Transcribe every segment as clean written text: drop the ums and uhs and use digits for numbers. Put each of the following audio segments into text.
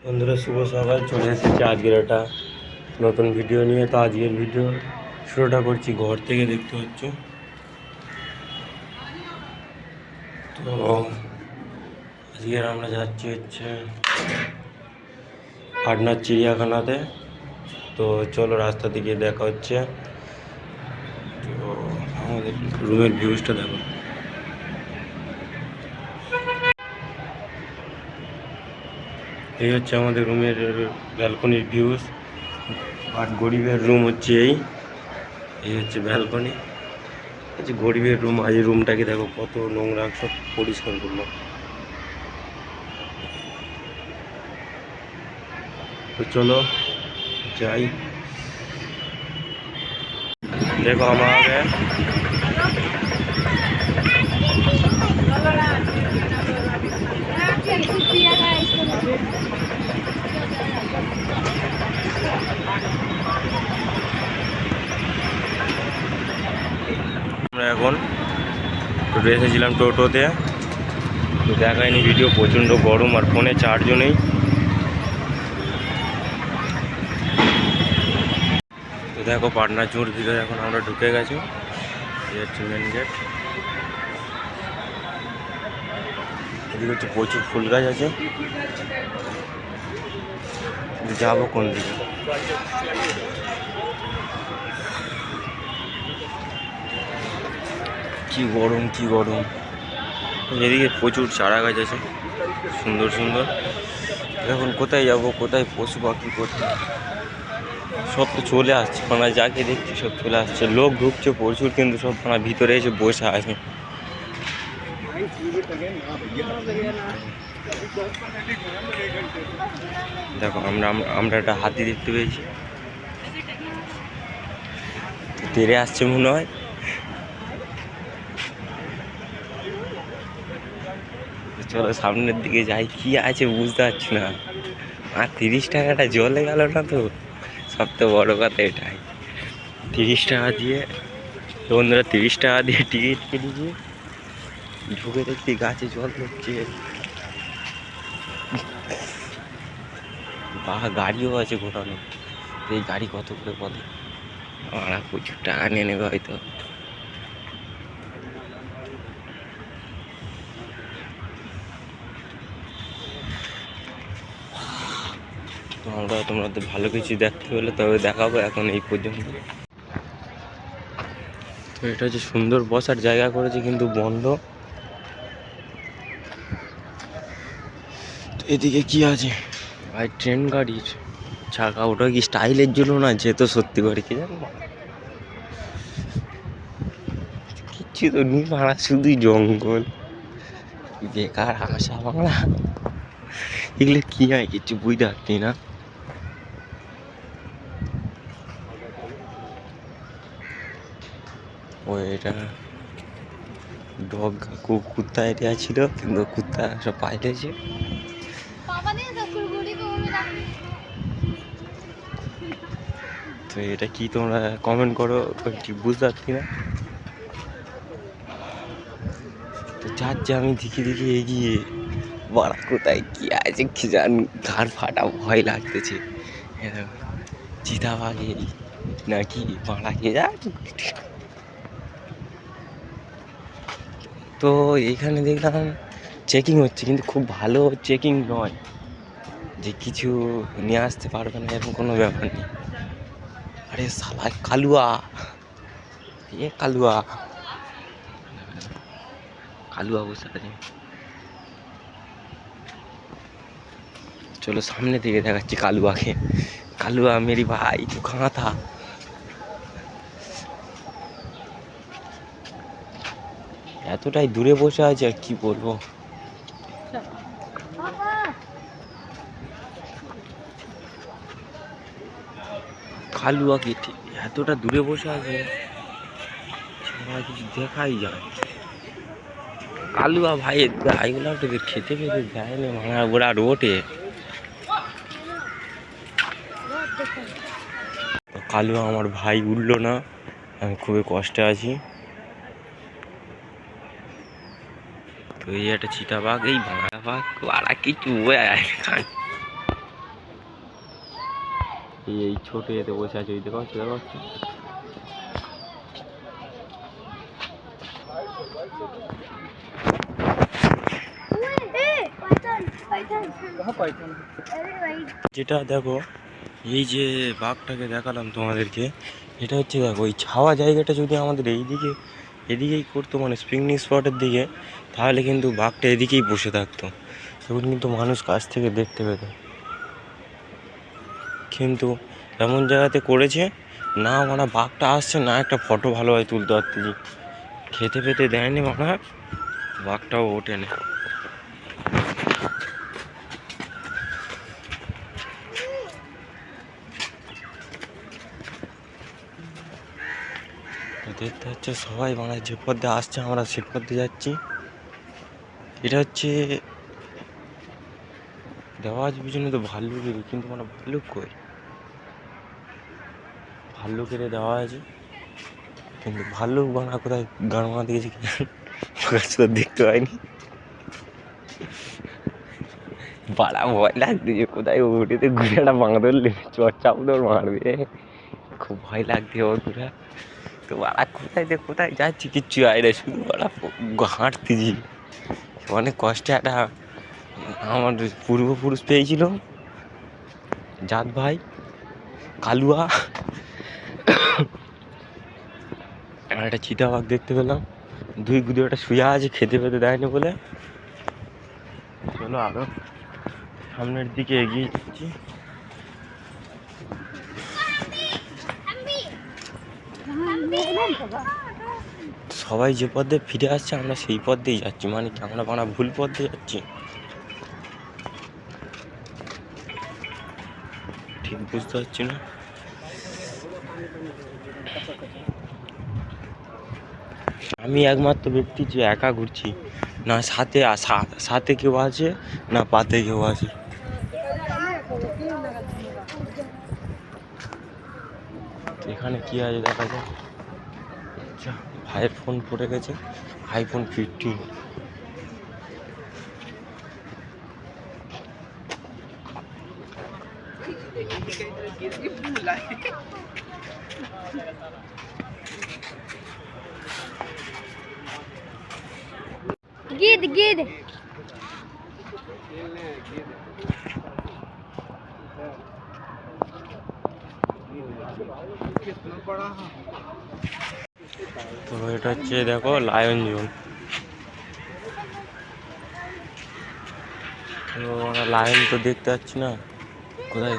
বন্ধুরা শুভ সকাল, চলে এসেছি আজকের একটা নতুন ভিডিও নিয়ে। তো আজকের ভিডিও শুরুটা করছি ঘর থেকে, দেখতে হচ্ছে। তো আজকের আমরা যাচ্ছি হচ্ছে পাটনার চিড়িয়াখানাতে। তো চলো রাস্তা থেকে দেখা হচ্ছে। তো আমাদের রুমের ভিউজটা দেখো। এই হচ্ছে আমাদের রুমের ব্যালকনির ভিউজ। আর গরিবের রুম হচ্ছে এই হচ্ছে ব্যালকনি। হচ্ছে গরিবের রুম। আজ এই রুমটাকে দেখো কত নোংরা, সব পরিষ্কার করলো। তো চলো যাই। দেখো আমাকে আমরা এখন এসেছিলাম টোটোতে। তো দেখায়নি ভিডিও, প্রচণ্ড গরম আর ফোনে চার্জও নেই। তো দেখো পাটনা জোর ভিতরে এখন আমরা ঢুকে গেছি। এই হচ্ছে মেন গেট। এদিকে হচ্ছে প্রচুর ফুল গাছ আছে। যাবো কোন দিকে? কি গরম, কি গরম। এদিকে প্রচুর চারা গাছ আছে, সুন্দর সুন্দর। এখন কোথায় যাব, কোথায় পশু পাখি কোথায়, সব তো চলে আসছে। মানে যাকে দেখছি সব চলে আসছে। লোক ঢুকছে প্রচুর, কিন্তু সব মানে ভিতরে এসে বসে আছে। দেখো আমরা একটা হাতি দেখতে পেয়েছি, তেড়ে আসছে মনে হয়। চলো সামনের দিকে যাই, কি আছে বুঝতে পারছি না। আর 30 টাকাটা জলে গেল না তো, সব তো বড় কথা এটাই। 30 টাকা দিয়ে, বন্ধুরা 30 টাকা দিয়ে টিকিট কেটেছি, ঢুকে দেখছি গাছে জল হচ্ছে। গাড়িও আছে ঘোরানো। এই গাড়ি কত করে বলে? আমরা প্রচুর টাকা নিয়ে নেবে হয়তো। তো আমরা তোমাদের ভালো কিছু দেখতে হলে তবে দেখাবো, এখন এই পর্যন্ত। তো এটা হচ্ছে সুন্দর বসার জায়গা করেছে, কিন্তু বন্ধ। তো এদিকে কি আছে ভাই? ট্রেন গাড়ির চাকা। ওটা কি স্টাইলের জন্য না, যেত সত্যি করে কি জানো, কিচ্ছু তো নেই মারা, শুধুই জঙ্গল, বেকার হাসা বাংলা। এগুলো কি হয় কিছু বুঝতে পারছি না। ও এটা ডগ কুত্তা এরিয়া ছিল, কিন্তু কুত্তা সব পাইলেছে। তো এটা কি তোমরা কমেন্ট করো, ঠিক বুঝতে পারছি না। তো যাচ্ছে আমি দেখি দেখি এগিয়ে, বড়া কোথায় কি আছে কি জান, ঘাড় ফাটা ভয় লাগতেছে। চিতাবাঘে নাকি মারা কে যা। তো এখানে দেখলাম চেকিং হচ্ছে, কিন্তু খুব ভালো চেকিং নয় যে কিছু নিয়ে আসতে পারবে না, এরকম কোনো ব্যাপার নেই। আরে শালা কালুয়া, কালুয়া কালুয়া বসে আছে। চলো সামনে থেকে দেখাচ্ছি কালুয়াকে। কালুয়া মেরি ভাই, তু কাহা থা? এতটাই দূরে বসে আছে, আর কি বলবো। কালুয়া কি এতটা দূরে বসে আছে, কিছু দেখাই যায়। কালুয়া ভাই এগুলো তোদের খেতে খেতে যায় না, মানে ওরা রোটে। কালুয়া আমার ভাই উঠলো না, আমি খুবই কষ্টে আছি। তো এই একটা চিতাবাঘ, এই ভাঙা বাঘ আর কিছু এই ছোট এতে বসে আছে, ওই দেখো দেখো। যেটা দেখো, এই যে বাঘটাকে দেখালাম তোমাদেরকে, এটা হচ্ছে দেখো ওই ছাওয়া জায়গাটা যদি আমাদের এদিকেই করতো, মানে পিকনিক স্পটের দিকে, তাহলে কিন্তু বাঘটা এদিকেই বসে থাকতো, তখন কিন্তু মানুষ কাছ থেকে দেখতে পেত। কিন্তু এমন জায়গাতে করেছে না, মানে বাঘটা আসছে না, একটা ফটো ভালোভাবে তুলতে পারতেছি, খেতে পেতে দেয়নি, মানে বাঘটাও ওঠেনি। দেখতে হচ্ছে সবাই, মানে যে পথে আসছে আমরা সে পথে যাচ্ছি। এটা হচ্ছে দেওয়া আছে পিছনে তো ভাল্লুকের, কিন্তু মানে ভাল্লুক কই, ভাল্লুকের দেওয়া আছে, কিন্তু ভাল্লুক বানা কোথায় গান বানা দিয়েছে তো দেখতে পাইনি। বাড়া ভয় লাগছে, কোথায় উঠেতে ঘুরে একটা বাঁদর চর্চাপ দৌড় মারবে, খুব ভয় লাগছে ওর ঘুরে। তো বাড়া কোথায় যাচ্ছি কিচ্ছু হয় না, শুধু বাড়া হাঁটতেছি। অনেক কষ্টে একটা আমার পূর্বপুরুষ পেয়েছিল, জাত ভাই কালুয়া, আর একটা চিতাবাঘ দেখতে পেলাম, দুই একটা শুয়ে আছে, খেতে পেতে দেয়নি বলে। চলো আরো সামনের দিকে এগিয়ে যাচ্ছি। সবাই যে পথ দিয়ে ফিরে আসছে আমরা সেই পথ দিয়েই যাচ্ছি, মানে কি আমরা বানা ভুল পথ দিয়ে যাচ্ছি, ঠিক বুঝতে পারছি না। আমি একমাত্র ব্যক্তি যে একা ঘুরছি, না সাথে কেউ আছে, না পাতে কেউ আছে। এখানে কি আছে দেখা যায়। আচ্ছা, ভাইয়ের ফোন পড়ে গেছে, আইফোন 15। गिद তো এটা হচ্ছে দেখো লায়ন জোন। আমরা লায়ন তো দেখতে পাচ্ছি না, কোথায়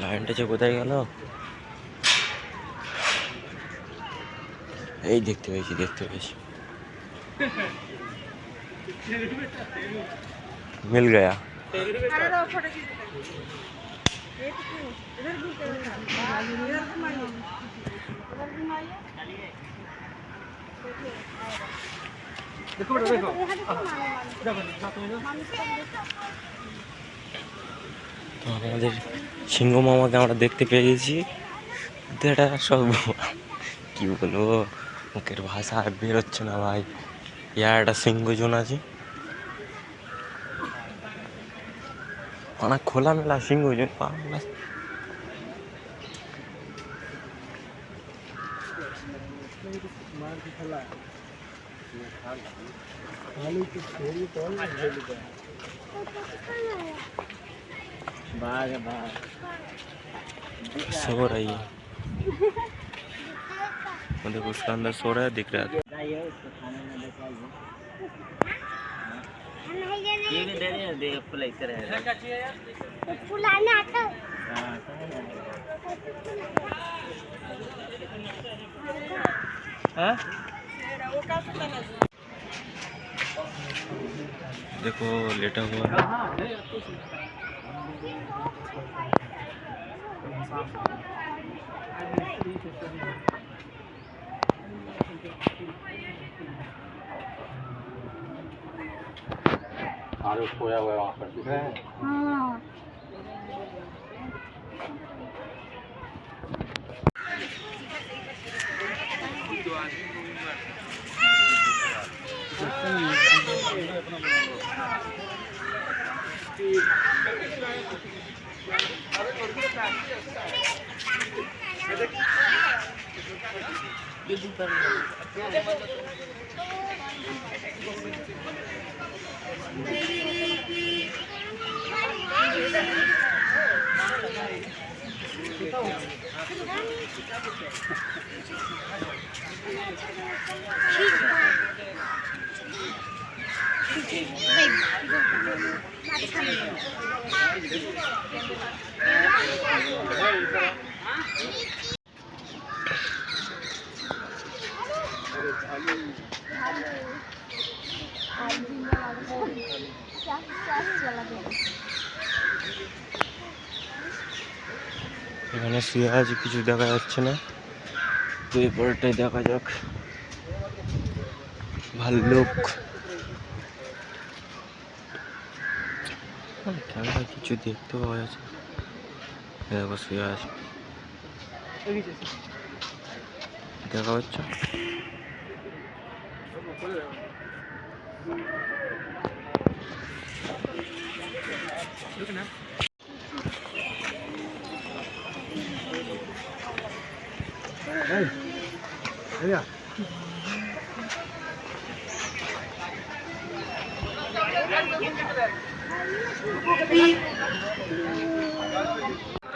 লায়নটা যে কোথায় গেল। এই দেখতে পেয়েছি मिल गया। তো আমাদের সিংহ মামাকে আমরা দেখতে পেয়ে গেছি, এটা সব কি বলবো, মুখের ভাষা আর বেরোচ্ছে না ভাই। ইয়ার একটা সিংহজন আছে, অনেক খোলামেলা সিংহজন পাওয়া না। सो रही है, देखो उसका अंदर सो रहा है, दिख रहा है। देखो लेटा हुआ है। खोया हुआ है वहाँ पर, दिख रहा है। हाँ। এখানে শুয়ে আছে, কিছু দেখা যাচ্ছে না। তো এরপরটাই দেখা যাক। ভাল্লুক ক্যামেরা কিছু দেখতে পাওয়া যাচ্ছে। দেখো শুয়ে আছে, দেখা হচ্ছে।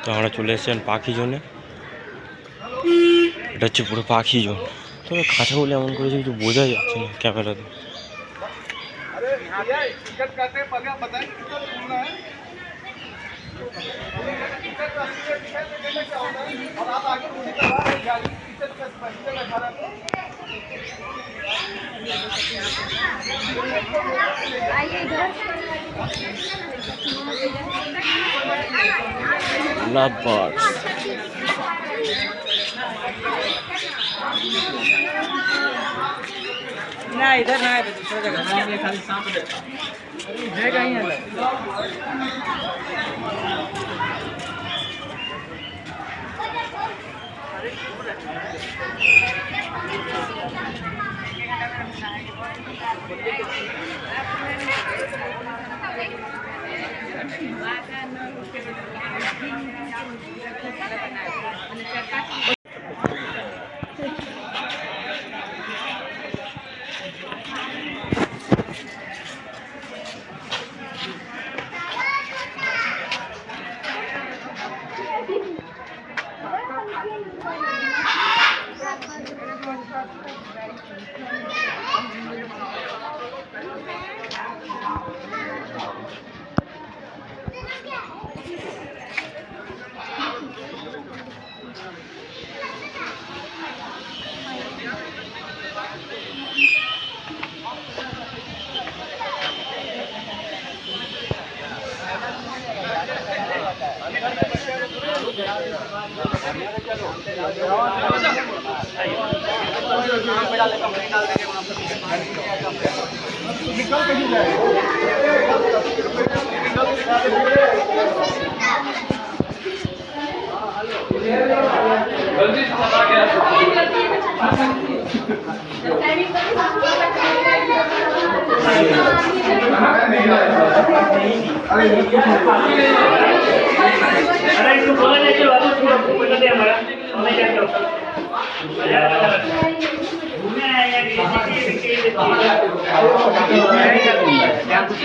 তো আমরা চলে এসেছেন পাখি জোনে। এটা হচ্ছে পুরো পাখি জোন। তবে খাঁচাগুলো এমন করে কিছু বোঝা যাচ্ছে না ক্যামেরাতে। Love birds. ना इधर ना है, दूसरा जगह खाली सांप है कहीं है।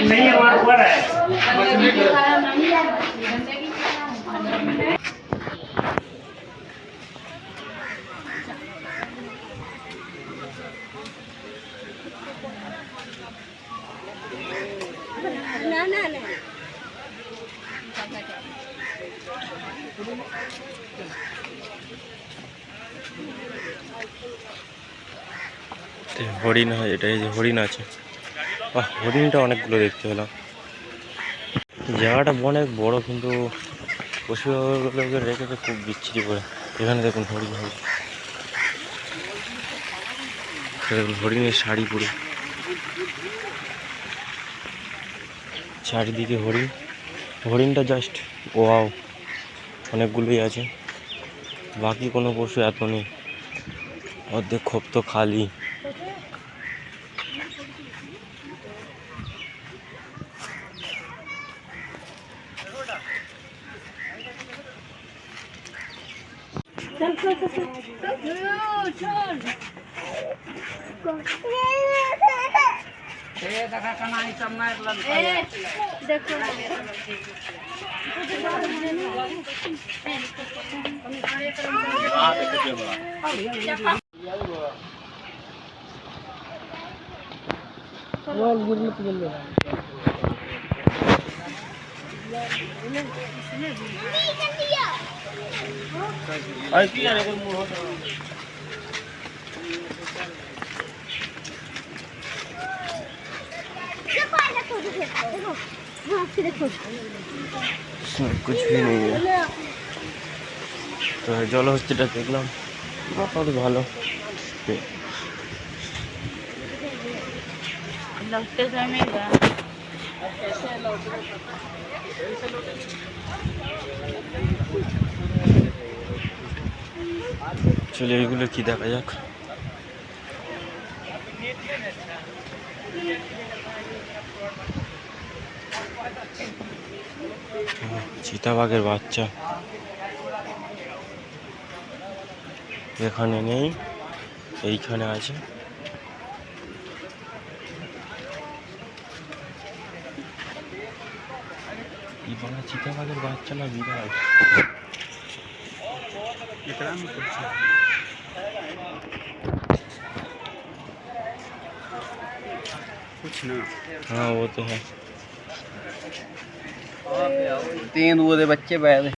नहीं हमारा हुआ है ना ना ना হরিণ হয়, এটাই যে হরিণ আছে। বাহ, হরিণটা অনেকগুলো দেখতে পেলাম। জায়গাটা অনেক বড়, কিন্তু পশুগুলোকে রেখেছে খুব বিচ্ছিরি করে। এখানে দেখুন হরিণ হরিণ দেখুন, হরিণের শাড়ি পরে, চারিদিকে হরিণ। হরিণটা জাস্ট ওয়াও, অনেকগুলোই আছে। বাকি কোনো পশু এত নেই, অর্ধেক খোপ তো খালি। देखा कना ई सब ना देखो देखो इसमें कुछ भी नहीं है। তো জলহস্তিটা দেখলাম, মোটামুটি ভালো। लौटते समय गया চলে এগুলো কি দেখা যাক। চিতাবাঘের বাচ্চা এখানে নেই, এইখানে আছে। এই বাংলা চিতাবাঘের বাচ্চা না বিরাট। कुछ ना हाँ वो तो है। तेंदुए दे बच्चे बैठे